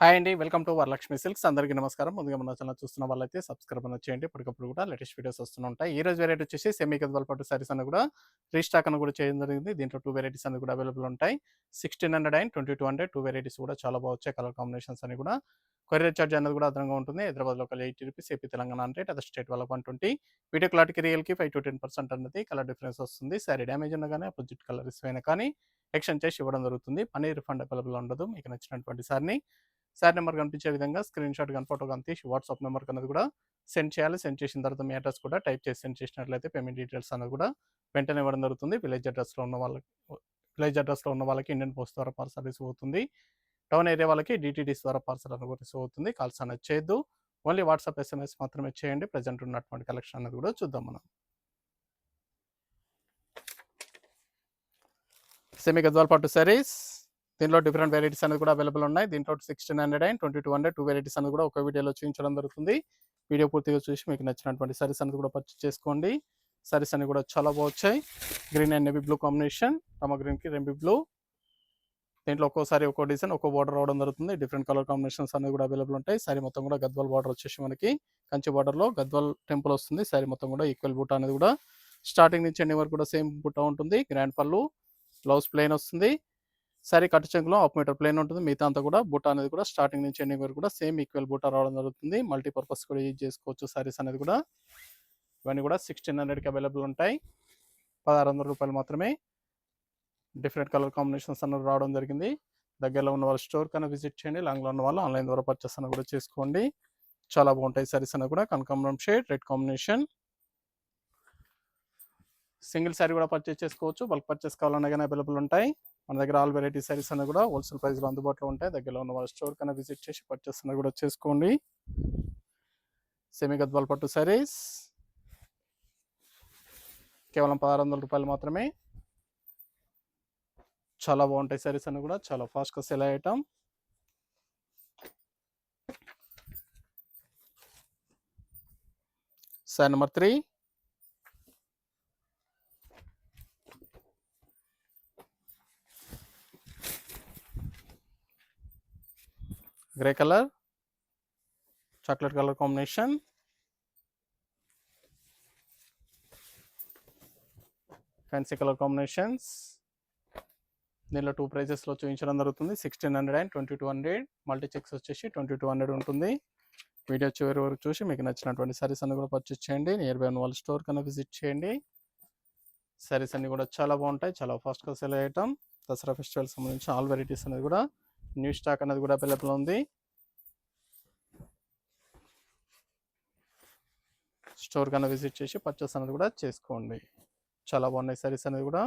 Hi అండి. Welcome to Varalakshmi silks. అందరికీ నమస్కారం. ముందుగా మన ఛానల్ చూస్తున్న వాళ్ళైతే సబ్స్క్రైబ్ అనేది చేయండి. ఇప్పటికప్పుడు కూడా లేటెస్ట్ వీడియోస్ వస్తూనే ఉంటాయి. ఈ రోజు వెరైటీ వచ్చేసి సెమీ గద్వాల్ పట్టు సారీస్ అని కూడా రీస్టాక్ అని కూడా చేయడం జరిగింది. దీంట్లో 2 వెరైటీస్ అనేది కూడా అవైలబుల్ ఉంటాయి. 1600 అండ్ 2200 2 వెరైటీస్ కూడా చాలా బాగా వచ్చాయి. కలర్ కాంబినేషన్స్ అని కూడా కొరియర్ చార్జ్ అనేది కూడా అదనంగా ఉంటుంది. హైదరాబాద్ లోకల్ ₹80, ఏపీ తెలంగాణ అంటే అదర్ స్టేట్ వాళ్ళకి 120. వీడియో క్లారిటీకి రియల్కి 5 to 10% అనేది కలర్ డిఫరెన్స్ వస్తుంది. సారీ డ్యామేజ్ ఉన్నా కానీ అపోజిట్ కలర్ ఇస్ అయినా కానీ ఎక్స్చేంజ్ చేసి ఇవ్వడం జరుగుతుంది. మనీ రిఫండ్ అవైలబుల్ ఉండదు. మీకు నచ్చినటువంటి సారీని సార్ నెంబర్ కనిపించే విధంగా స్క్రీన్ షాట్ కానీ ఫోటో కానీ తీసి వాట్సాప్ నెంబర్కి అనేది కూడా సెండ్ చేయాలి. సెండ్ చేసిన తర్వాత మీ అడ్రస్ కూడా టైప్ చేసి సెండ్ చేసినట్లయితే పేమెంట్ డీటెయిల్స్ అనేది కూడా వెంటనే ఇవ్వడం జరుగుతుంది. విలేజ్ అడ్రస్లో ఉన్న వాళ్ళకి ఇండియన్ పోస్ట్ ద్వారా పార్సల్ రిసీవ్ అవుతుంది. టౌన్ ఏరియా వాళ్ళకి డిటీడీస్ ద్వారా పార్సల్ అనేది కూడా రిసీవ్ అవుతుంది. కాల్స్ అనేది చేయొద్దు. ఓన్లీ వాట్సాప్ ఎస్ఎంఎస్ మాత్రమే చేయండి. ప్రజెంట్ ఉన్నటువంటి కలెక్షన్ అనేది కూడా చూద్దాం మనం. సెమీ గద్వాల్ పట్టు సారీస్, దీంట్లో డిఫరెంట్ వెరైటీస్ అనేది కూడా అవైలబుల్ ఉన్నాయి. దీంట్లో 1600 అండ్ 2200 2 వెరైటీస్ అనేది కూడా ఒక వీడియోలో చూపించడం జరుగుతుంది. వీడియో పూర్తిగా చూసి మీకు నచ్చినటువంటి సారీస్ అనేది కూడా పర్చేస్ చేసుకోండి. సారీస్ అన్ని కూడా చాలా బాగున్నాయి. Green and navy blue combination, Rama గ్రీన్కి రెంబీ బ్లూ. దీంట్లో ఒక్కోసారి ఒక్కో డిజైన్ ఒక్కో బార్డర్ రావడం జరుగుతుంది. డిఫరెంట్ కలర్ కాంబినేషన్స్ అనేది కూడా అవైలబుల్ ఉంటాయి. సారీ మొత్తం కూడా గద్వాల్ బార్డర్ వచ్చేసి మనకి కంచి బార్డర్లో గద్వాల్ టెంపుల్ వస్తుంది. సారీ మొత్తం కూడా ఈక్వల్ బుట్ట అనేది కూడా స్టార్టింగ్ నుంచి ఎండింగ్ వరకు కూడా సేమ్ బుట్ట ఉంటుంది. గ్రాండ్ పళ్ళు, బ్లౌజ్ ప్లెయిన్ వస్తుంది. సారీ కట్టు చెంగులో హాఫ్ మీటర్ ప్లేన్ ఉంటుంది. మిగతా అంతా కూడా బూట అనేది కూడా స్టార్టింగ్ నుంచి ఎండింగ్ వరకు కూడా సేమ్ ఈక్వల్ బూట రావడం జరుగుతుంది. మల్టీపర్పస్ కూడా యూజ్ చేసుకోవచ్చు సారీస్ అనేది కూడా. ఇవన్నీ కూడా 1600కి అవైలబుల్ ఉంటాయి. ₹1600 మాత్రమే. డిఫరెంట్ కలర్ కాంబినేషన్స్ అనేది రావడం జరిగింది. దగ్గరలో ఉన్న వాళ్ళు స్టోర్ కన్నా విజిట్ చేయండి. లాంగ్లో ఉన్న వాళ్ళు ఆన్లైన్ ద్వారా పర్చేస్ అనేది కూడా చేసుకోండి. చాలా బాగుంటాయి సారీస్ అనేది కూడా. కనకాంబరం shade, red combination. Single sorry కూడా పర్చేస్ చేసుకోవచ్చు. బల్క్ పర్చేస్ కావాలన్నా కానీ అవైలబుల్ ఉంటాయి. మన దగ్గర ఆల్ వెరైటీ సారీస్ అనేవి కూడా హోల్సేల్ ప్రైస్లో అందుబాటులో ఉంటాయి. దగ్గరలో ఉన్న వాళ్ళ స్టోర్ కన్నా విజిట్ చేసి పర్చేస్ అనేది కూడా చేసుకోండి. సెమీ గద్వాల్ పట్టు సారీస్ కేవలం ₹1600 మాత్రమే. చాలా బాగుంటాయి సారీస్ అన్ని కూడా. చాలా ఫాస్ట్గా సెల్ అయ్యేటం. Sorry number 3, grey colour, chocolate colour combination. Fancy colour combinations. దీనిలో 2 ప్రైజెస్లో చూపించడం జరుగుతుంది. 1600 అండ్ 2200. మల్టీ చెక్స్ వచ్చేసి 2200 ఉంటుంది. వీడియో చివరి వరకు చూసి మీకు నచ్చినటువంటి సారీస్ అన్ని కూడా పర్చేస్ చేయండి. నియర్ బై ఉన్న వాళ్ళ స్టోర్ కన్నా విజిట్ చేయండి. సారీస్ అన్ని కూడా చాలా బాగుంటాయి. చాలా ఫాస్ట్గా సెల్ అయ్యటం. దసరా ఫెస్టివల్ సంబంధించి ఆల్ వెరైటీస్ అనేది కూడా న్యూ స్టాక్ అనేది కూడా అవైలబుల్ ఉంది. స్టోర్ కన్నా విజిట్ చేసి పర్చేస్ అనేది కూడా చేసుకోండి. చాలా బాగున్నాయి సారీస్ అనేది కూడా.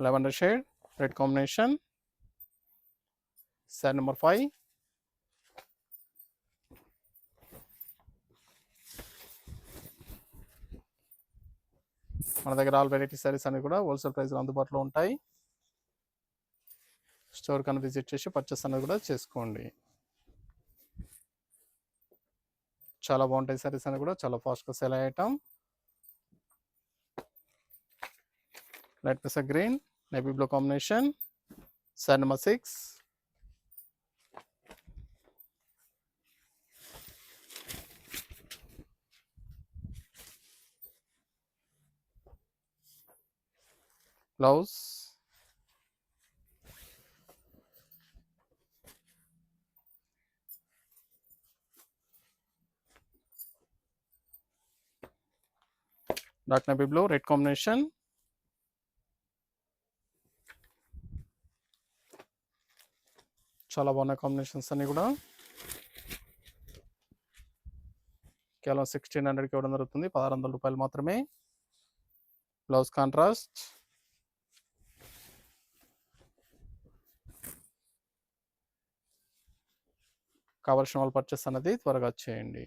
Lavender shade, red combination. Sari number 5, మన దగ్గర ఆల్ వెరైటీ సారీస్ అనేవి కూడా హోల్సేల్ ప్రైస్లో అందుబాటులో ఉంటాయి. స్టోర్ కన్నా విజిట్ చేసి పర్చేస్ అనేది కూడా చేసుకోండి. చాలా బాగుంటాయి సారీస్ అనేవి కూడా. చాలా ఫాస్ట్గా సెల్ అయ్యేటం. లైట్ పిసా green, navy blue combination. Sari number 6, blouse, dark navy blue, red combination. చాలా బాగున్నాయి కాంబినేషన్స్ అన్ని కూడా. కేవలం 1600కి ఇవ్వడం జరుగుతుంది. ₹1600 మాత్రమే. Blouse contrast. కావాల్సిన వాళ్ళు పర్చేస్ అనేది త్వరగా చేయండి.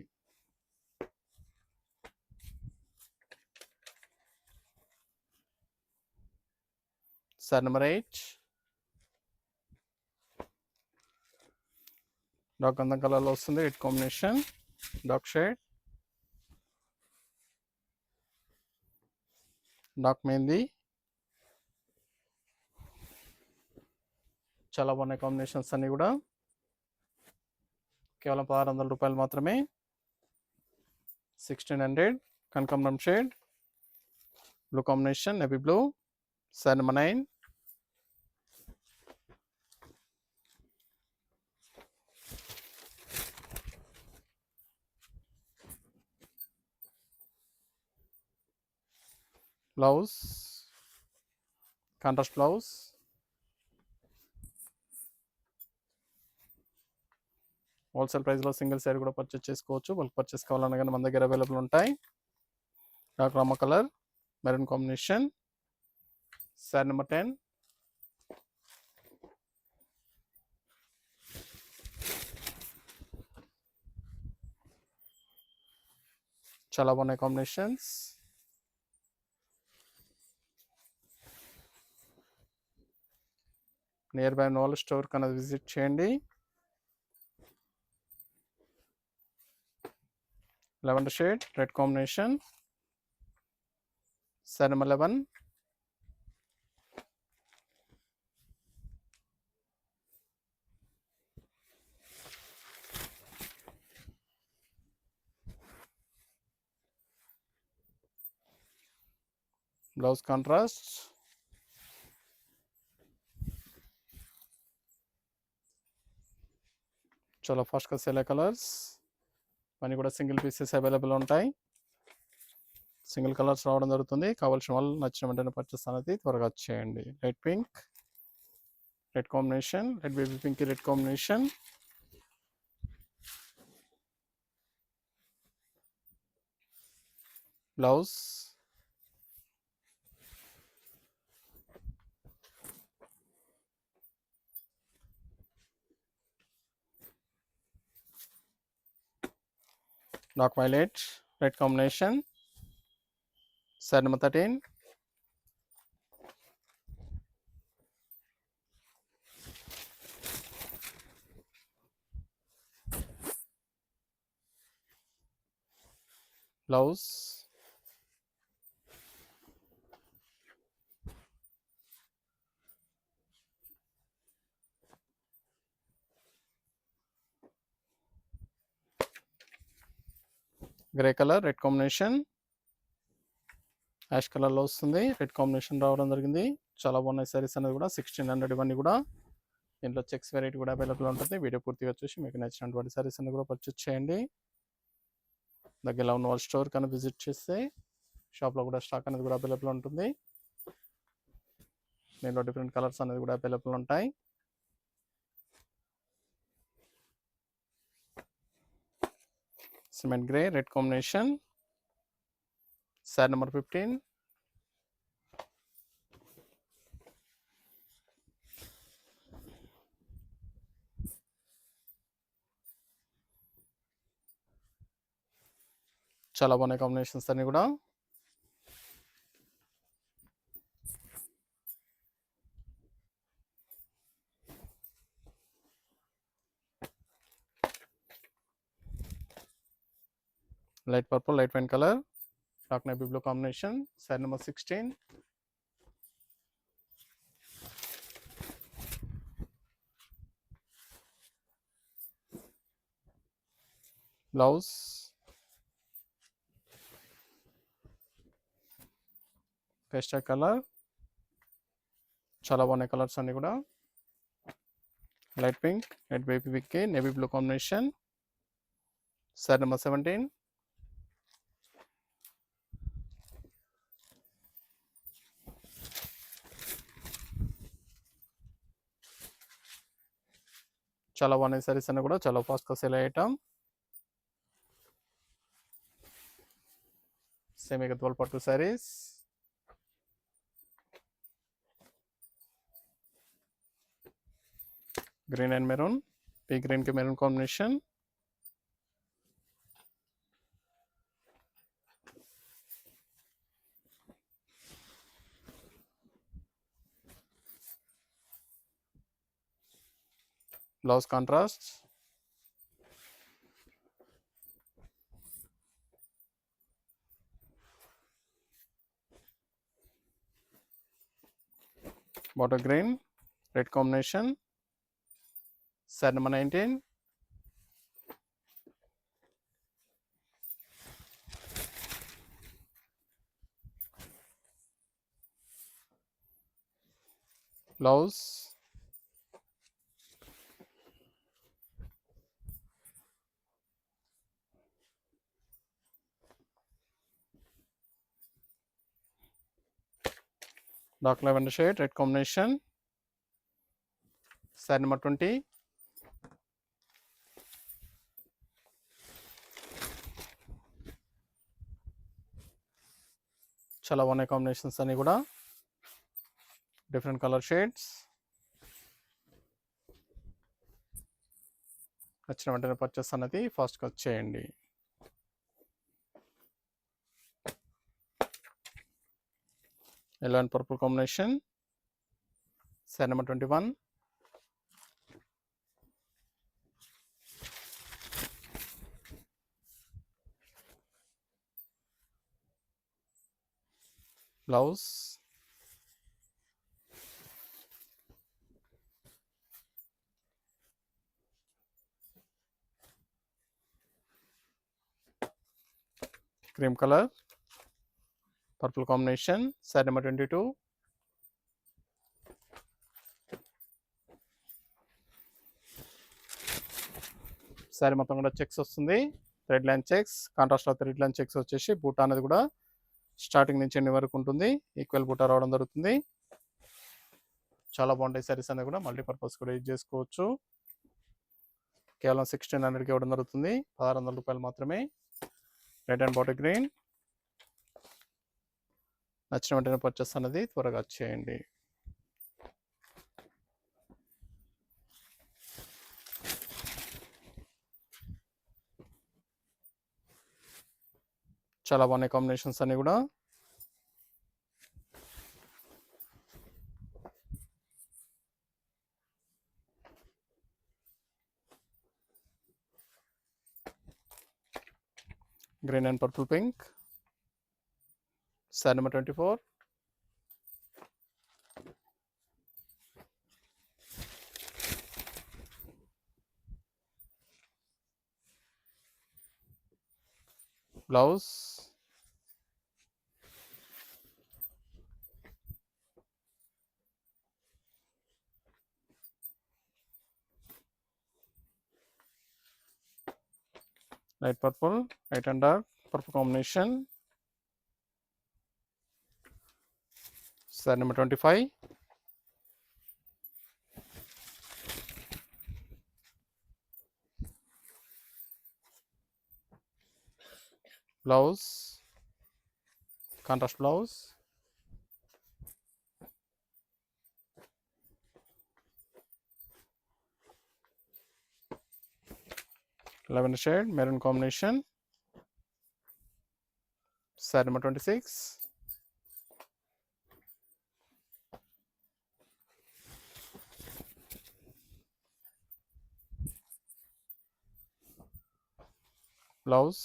సారీ నెంబర్ 8, డార్క్ గంధం కలర్లో వస్తుంది. Red combination, dark shade, dark mehndi, చాలా బాగున్నాయి కాంబినేషన్స్ అన్నీ కూడా. కేవలం 1600 రూపాయలు మాత్రమే. 1600 కనకాంబరం shade, blue combination, navy blue, sari number 9. Blouse contrast blouse. Wholesale ప్రైస్లో సింగిల్ శారీ కూడా పర్చేస్ చేసుకోవచ్చు. బల్క్ పర్చేస్ కావాలన్నా కానీ మన దగ్గర అవైలబుల్ ఉంటాయి. Dark Rama colour, maroon combination, sari number 10. చాలా బాగున్నాయి కాంబినేషన్స్. నియర్ బై ఉన్న వాళ్ళు స్టోర్ కన్నా విజిట్ చేయండి. Lavender shade, red combination, sari number 11. Blouse contrast. చాలా ఫాస్ట్గా సేల్ కలర్స్ అన్నీ కూడా సింగిల్ పీసెస్ అవైలబుల్ ఉంటాయి. సింగిల్ కలర్స్ రావడం జరుగుతుంది. కావాల్సిన వాళ్ళు నచ్చిన వెంటనే పర్చేస్ అనేది త్వరగా చేయండి. Light pink, red combination, red baby pink, red combination, blouse dark violet, red combination, sari number 13. Blouse grey colour, red combination, ash కలర్లో వస్తుంది. రెడ్ కాంబినేషన్ రావడం జరిగింది. చాలా బాగున్నాయి సారీస్ అనేది కూడా. 1600 ఇవన్నీ కూడా. దీంట్లో చెక్స్ వెరైటీ కూడా అవైలబుల్ ఉంటుంది. వీడియో పూర్తిగా చూసి మీకు నచ్చినటువంటి సారీస్ అన్ని కూడా పర్చేస్ చేయండి. దగ్గరలో ఉన్న వాళ్ళ స్టోర్ కన్నా విజిట్ చేస్తే షాప్లో కూడా స్టాక్ అనేది కూడా అవైలబుల్ ఉంటుంది. దీంట్లో డిఫరెంట్ కలర్స్ అనేది కూడా అవైలబుల్ ఉంటాయి. Cement grey, red combination, sari number 15. చాలా బాగున్నాయి కాంబినేషన్స్ అన్ని కూడా. Light purple, light wine colour, dark navy blue combination, sari number 16. Blouse pastel colour. చాలా బాగున్నాయి కలర్స్ అన్ని కూడా. Light pink, red baby pink, navy blue combination, sari number 17. చాలా బాగున్నాయి సారీస్ అన్ని కూడా. చాలా ఫాస్ట్గా సేల్ అయ్యేటం. సేమ్ గద్వాల్ పట్టు saris. Green and maroon, pea green కి మెరూన్ కాంబినేషన్, బ్లౌజ్ కాంట్రాస్ట్, బాటర్ green, red combination, Set number 19. Blouse. Dark lavender shade, red combination. Set number 20. చాలా బాగున్నాయి కాంబినేషన్స్ అన్ని కూడా, డిఫరెంట్ కలర్ షేడ్స్. నచ్చిన వెంటనే పర్చేస్ అన్నది ఫాస్ట్గా వచ్చేయండి. Yellow and purple combination. Set number 21. Blouse. Cream colour purple combination. Set number 22. Sorry మొత్తం కూడా చెక్స్ వస్తుంది, థ్రెడ్ లైన్ చెక్స్. కాంట్రాస్ట్లో థ్రెడ్ లైన్ చెక్స్ వచ్చేసి బూటా అనేది కూడా స్టార్టింగ్ నుంచి ఎండ్ వరకు ఉంటుంది, ఈక్వల్ బూటా రావడం జరుగుతుంది. చాలా బాగుంటాయి సారీస్ అనేది కూడా, మల్టీపర్పస్ కూడా యూజ్ చేసుకోవచ్చు. కేవలం 1600కి ఇవ్వడం జరుగుతుంది, 1600 రూపాయలు మాత్రమే. Red and bottle green. నచ్చిన వెంటనే పర్చేస్ అనేది త్వరగా చేయండి. చాలా బాగున్నాయి కాంబినేషన్స్ అన్ని కూడా. Green and purple pink. Set number 24. Blouse. Light purple, light and dark purple combination. Set number 25. Blouse, contrast blouse. Lavender shade maroon combination. Set number 26. Blouse.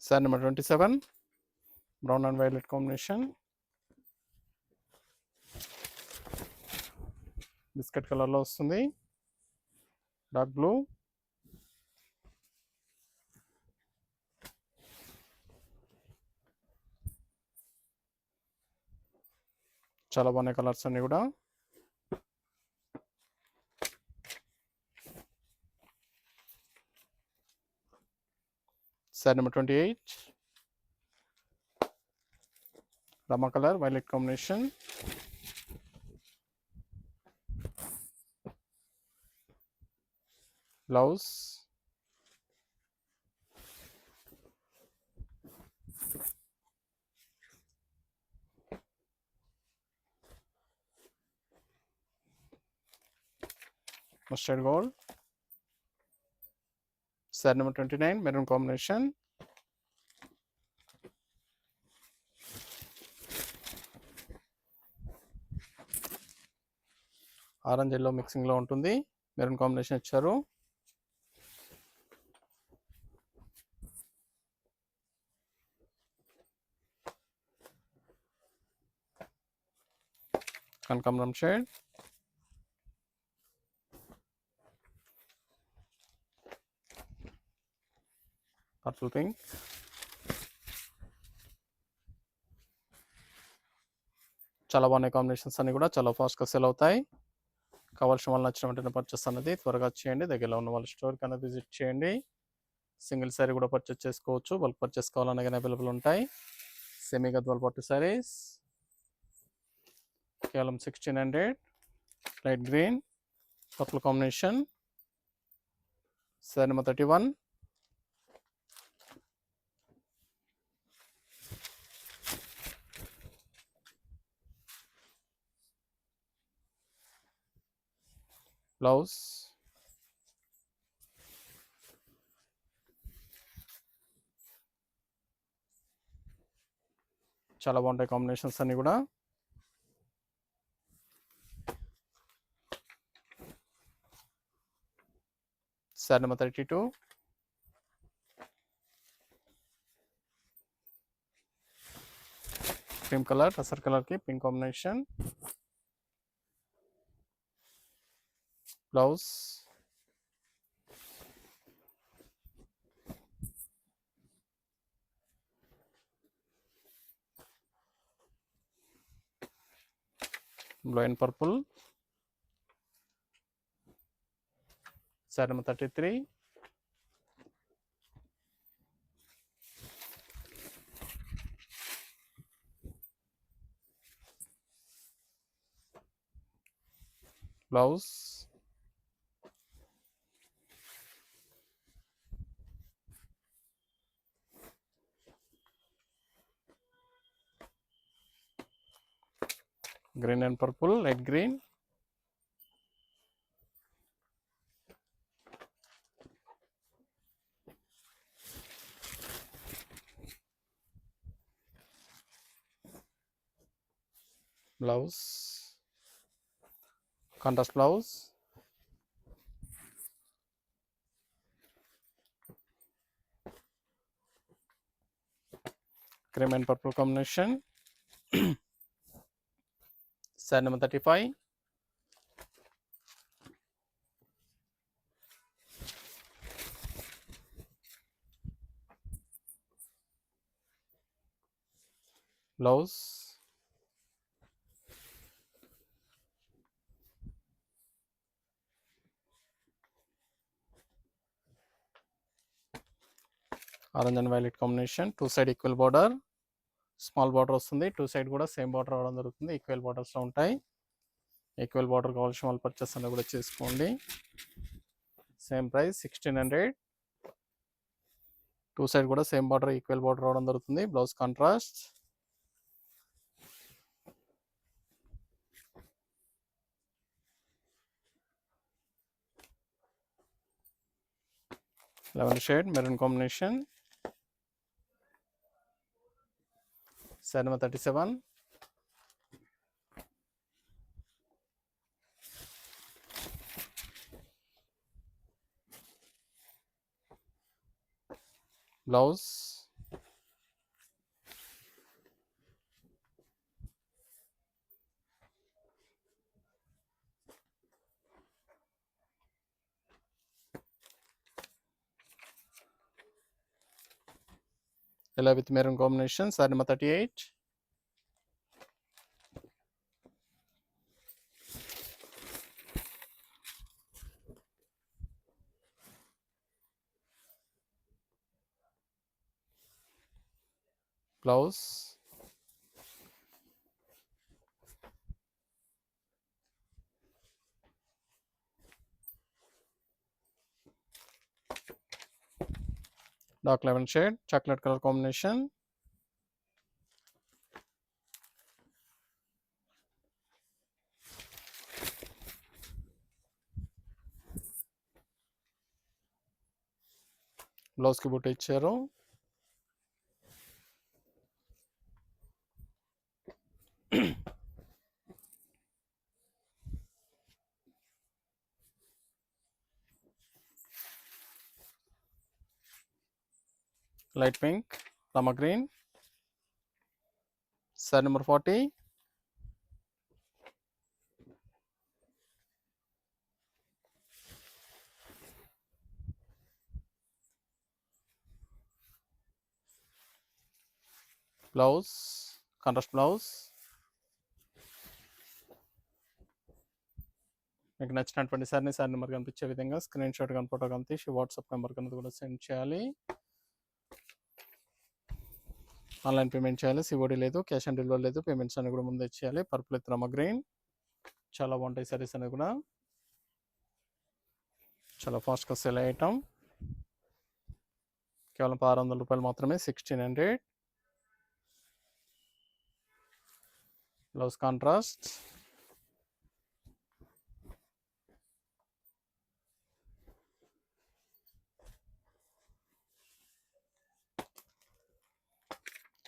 Set number 27. Brown and violet combination. Biscuit కలర్లో వస్తుంది, dark blue. చాలా బాగున్నాయి colours అన్ని కూడా. సెట్ నెంబర్ 28. రమా colour violet combination. Blouse. Mustard gold. Set number 29 maroon combination. Orange yellow మిక్సింగ్లో ఉంటుంది, మెరూన్ కాంబినేషన్ ఇచ్చారు. కనకాంబరం షేడ్, పర్పుల్ పింక్, చాలా బాగున్నాయి కాంబినేషన్స్ అన్ని కూడా చాలా ఫాస్ట్గా సెల్ అవుతాయి. కావాల్సిన వాళ్ళు నచ్చిన వెంటనే పర్చేస్ అనేది త్వరగా చేయండి. దగ్గరలో ఉన్న వాళ్ళ స్టోర్కి అనేది విజిట్ చేయండి. సింగిల్ శారీ కూడా పర్చేస్ చేసుకోవచ్చు. బల్క్ పర్చేస్ కావాలన్నా కానీ అవైలబుల్ ఉంటాయి. సెమీ గద్వాల్ పట్టు శారీస్ కేవలం 1600, light green purple combination, sari number 31. Blouse, చాలా బాగుంటాయి కాంబినేషన్స్ అన్ని కూడా. Sari number 32. Cream colour, tussar కలర్కి pink combination, blouse, blue and purple, sari number 33. Blouse, green and purple, light green, blouse, contrast blouse, cream and purple combination, sari number 35. Blouse, orange and violet combination, two side equal border, small border వస్తుంది. Two side కూడా same border రావడం జరుగుతుంది. Equal బార్డర్స్లో ఉంటాయి. Equal border కావాల్సిన వాళ్ళు purchase అనేది కూడా చేసుకోండి. Same price 1600. టూ సైడ్ కూడా సేమ్ బార్డర్, ఈక్వల్ బార్డర్ రావడం జరుగుతుంది. Blouse contrast, lavender shade maroon combination, sari number 37. Blouse, ఇలా with maroon combination, sari number 38. Blouse, dark lavender shade chocolate colour combination, బ్లౌజ్కి బుట్ట ఇచ్చారు. లైట్ పింక్, రామా green, sari number 40. Blouse contrast blouse. మీకు నచ్చినటువంటి సారీ నెంబర్ కనిపించే విధంగా స్క్రీన్ షాట్ కానీ ఫోటో కానీ తీసి వాట్సాప్ నెంబర్ కనుక కూడా సెండ్ చేయాలి. ఆన్లైన్ పేమెంట్ చేయాలి. సిఓడి లేదు, క్యాష్ ఆన్ డెలివరీ లేదు. పేమెంట్స్ అన్ని కూడా ముందే చేయాలి. పర్పుల్ విత్ రమ గ్రీన్ చాలా బాగుంటాయి సారీస్ అనేది కూడా. చాలా ఫాస్ట్గా సెల్ అయ్యటం. కేవలం 600 రూపాయలు మాత్రమే. 1600. Blouse contrast.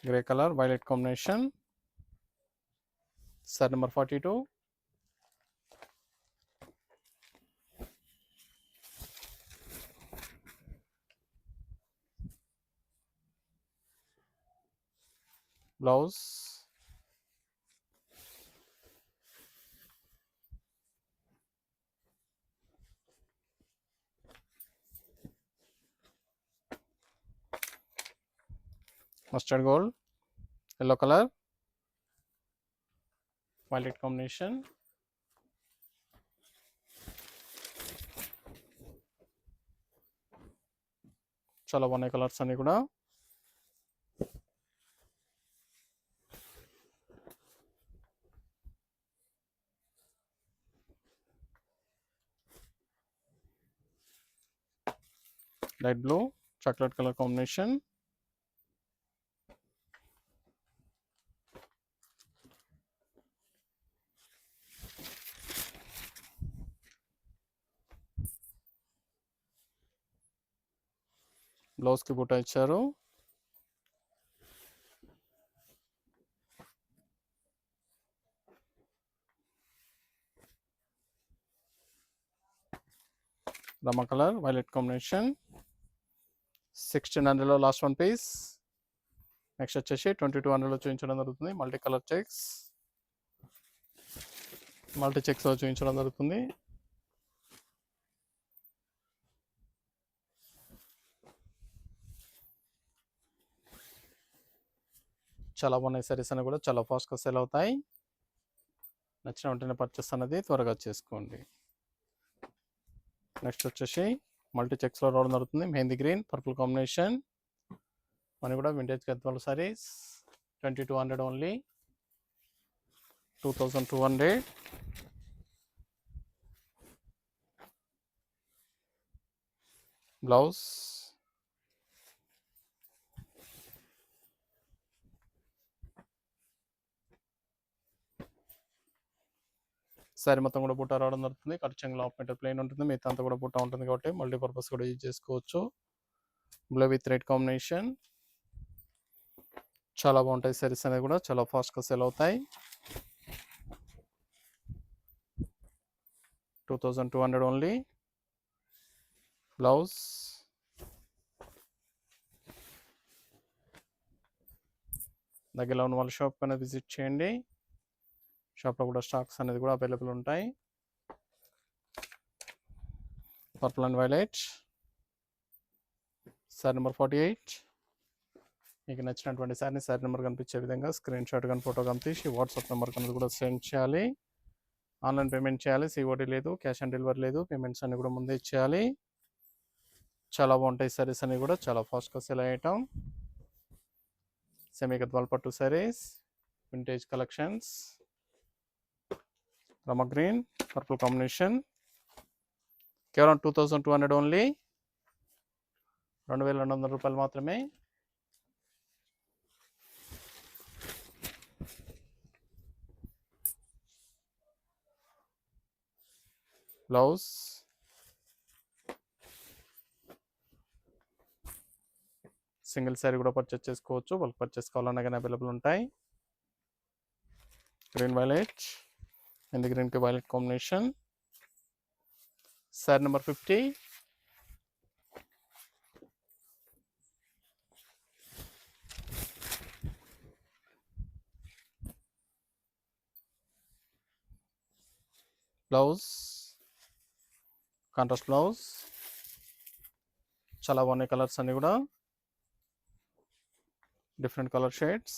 Grey colour violet combination. Sari number 42. Blouse mustard gold, yellow colour, violet combination. చాలా బాగున్నాయి కలర్స్ అన్ని కూడా. Light blue, chocolate colour combination. బ్లౌజ్కి బూటా ఇచ్చారు. రమ కలర్ వైలెట్ కాంబినేషన్. 1600లో లాస్ట్ వన్ పీస్. నెక్స్ట్ వచ్చేసి 2200లో చూపించడం జరుగుతుంది. మల్టీ కలర్ చెక్స్, మల్టీ చెక్స్లో చూపించడం జరుగుతుంది. చాలా బాగున్నాయి సారీస్ అని కూడా చాలా ఫాస్ట్గా సేల్ అవుతాయి. నచ్చిన వెంటనే పర్చేస్ అనేది త్వరగా చేసుకోండి. నెక్స్ట్ వచ్చేసి మల్టీ చెక్స్లో రావడం జరుగుతుంది. Mehndi green purple combination. అని కూడా vintage Gadwal saris. 2200 only. 2200. Blouse sorry మొత్తం కూడా బుట్ట రావడం జరుగుతుంది. ఖర్చంగా ఆఫ్ మీటర్ ప్లెయిన్ ఉంటుంది. మిగతా అంతా కూడా బుట్ట ఉంటుంది కాబట్టి మల్టీపర్పస్ కూడా యూజ్ చేసుకోవచ్చు. Blue with red combination. చాలా బాగుంటాయి సారీస్ అనేది కూడా చాలా ఫాస్ట్గా సేల్ అవుతాయి. 2200 ఓన్లీ. బ్లౌజ్ దగ్గరలో ఉన్న వాళ్ళ షాప్ అనేది విజిట్ చేయండి. షాప్లో కూడా స్టాక్స్ అనేది కూడా అవైలబుల్ ఉంటాయి. Purple and violet. Sorry number 48. మీకు నచ్చినటువంటి సారీ నెంబర్ కనిపించే విధంగా స్క్రీన్ షాట్ కానీ ఫోటో కానీ తీసి వాట్సాప్ నెంబర్ కనుక కూడా సెండ్ చేయాలి. ఆన్లైన్ పేమెంట్ చేయాలి. సిఓడి లేదు, క్యాష్ ఆన్ డెలివరీ లేదు. పేమెంట్స్ అన్ని కూడా ముందే ఇచ్చేయాలి. చాలా బాగుంటాయి సారీస్ అన్ని కూడా చాలా ఫాస్ట్గా సెల్ అయ్యటం. సెమీ గద్వాల్ పట్టు saris, vintage collections. Rama green purple combination. కేవలం 2200 ఓన్లీ. 2200 రూపాయలు మాత్రమే. బ్లౌజ్ సింగిల్ శారీ కూడా పర్చేస్ చేసుకోవచ్చు. బల్క్ పర్చేస్ కావాలన్నా కానీ అవైలబుల్ ఉంటాయి. గ్రీన్ వైలెట్, అండ్ గ్రీన్కి violet combination. Sari number 50. Blouse contrast blouse. చాలా బాగున్నాయి కలర్స్ అన్ని కూడా. Different colour shades,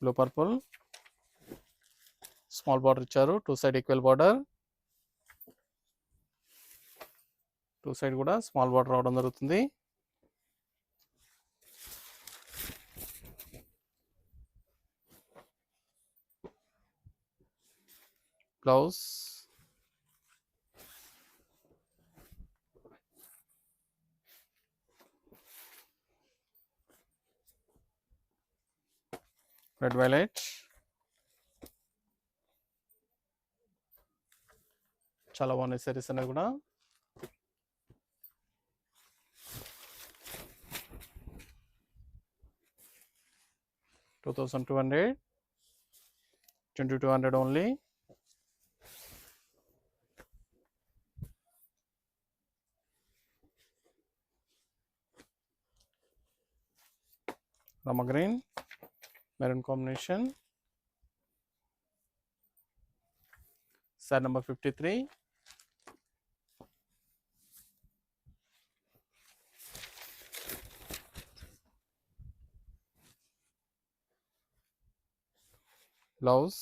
blue purple, small border ఇచ్చారు, 2 సైడ్ ఈక్వల్ బార్డర్, 2 సైడ్ కూడా స్మాల్ బార్డర్ రావడం జరుగుతుంది. బ్లౌజ్, రెడ్ వైలెట్, చాలా బాగున్నాయి సారీస్ అనేది కూడా. $2,200, 2,200 only. Rama green, maroon combination. Set number 53. Blouse,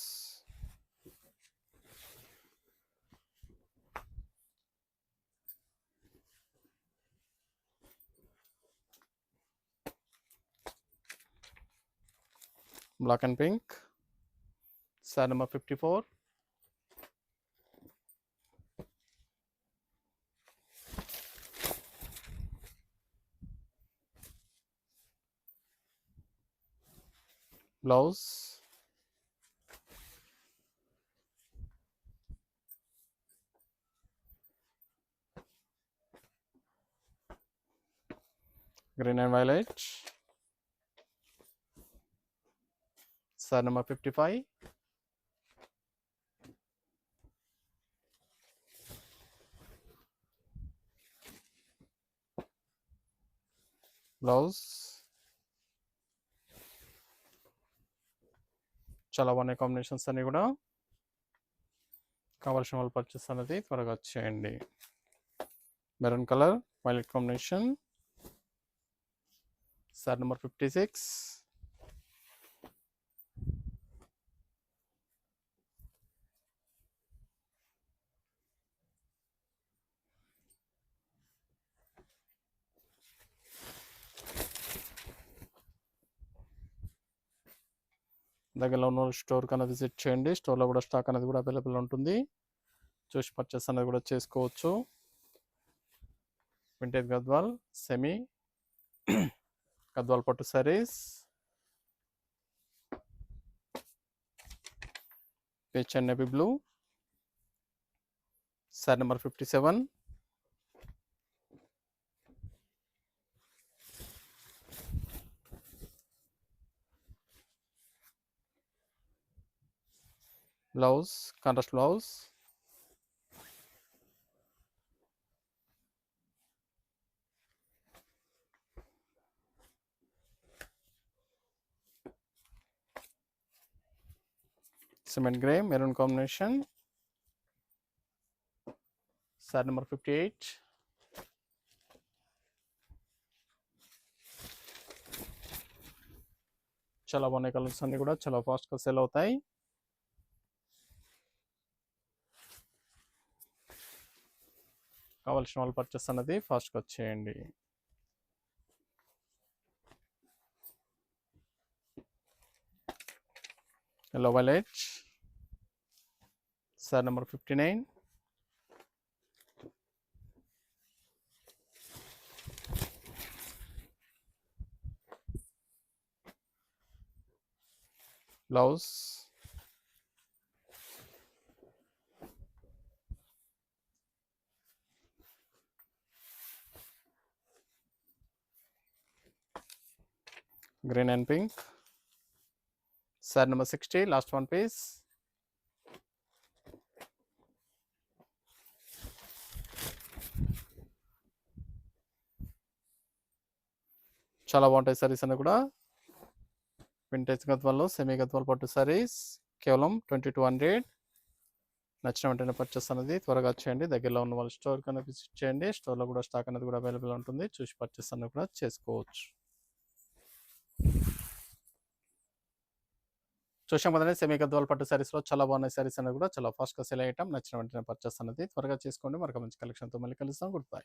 black and pink. Set number 54. Blouse, green and violet. Set number 55. Blouse, చాలా బాగున్నాయి కాంబినేషన్స్ అన్ని కూడా. కావాల్సిన వాళ్ళు పర్చేస్ అనేది త్వరగా వచ్చేయండి. Maroon colour violet combination. Set number 56. దగ్గరలో ఉన్న స్టోర్ కన్నా విజిట్ చేయండి. స్టోర్లో కూడా స్టాక్ అనేది కూడా అవైలబుల్ ఉంటుంది. చూసి పర్చేస్ అనేది కూడా చేసుకోవచ్చు. వింటేజ్ గద్వాల్ సెమీ గద్వాల్ పట్టు saris, peach and navy blue. Set number 57. Blouse contrast blouse. Cement grey maroon combination. Set number 58. చాలా బాగున్నాయి కలర్స్ అన్ని కూడా చాలా ఫాస్ట్గా సేల్ అవుతాయి. కావాల్సిన వాళ్ళు పర్చేస్ అన్నది ఫాస్ట్గా వచ్చేయండి. Yellow violet. Set number 59. Blouse, green and pink. Set number 60, last one piece. చాలా బాగుంటాయి సారీస్ అన్ని కూడా. వింటేజ్ గద్వాల్లో సెమీ గద్వాల్ పట్టు సారీస్ కేవలం 2200. నచ్చిన వెంటనే పర్చేస్ అనేది త్వరగా చేయండి. దగ్గరలో ఉన్న వాళ్ళ స్టోర్ కన్నా విజిట్ చేయండి. స్టోర్‌లో కూడా స్టాక్ అనేది కూడా అవైలబుల్ ఉంటుంది. చూసి పర్చేస్ అనేది కూడా చేసుకోవచ్చు. చూసాం కదండీ సెమీ గద్వాల్ పట్టు శారీస్‌లో చాలా బాగున్నాయి శారీస్ అనేవి కూడా చాలా ఫాస్ట్‌గా సేల్ అయ్యేటం. నచ్చిన వెంటనే పర్చేస్ అనేది త్వరగా చేసుకోండి. మరొక మంచి కలెక్షన్‌తో మళ్ళీ కలుస్తాం. Good bye.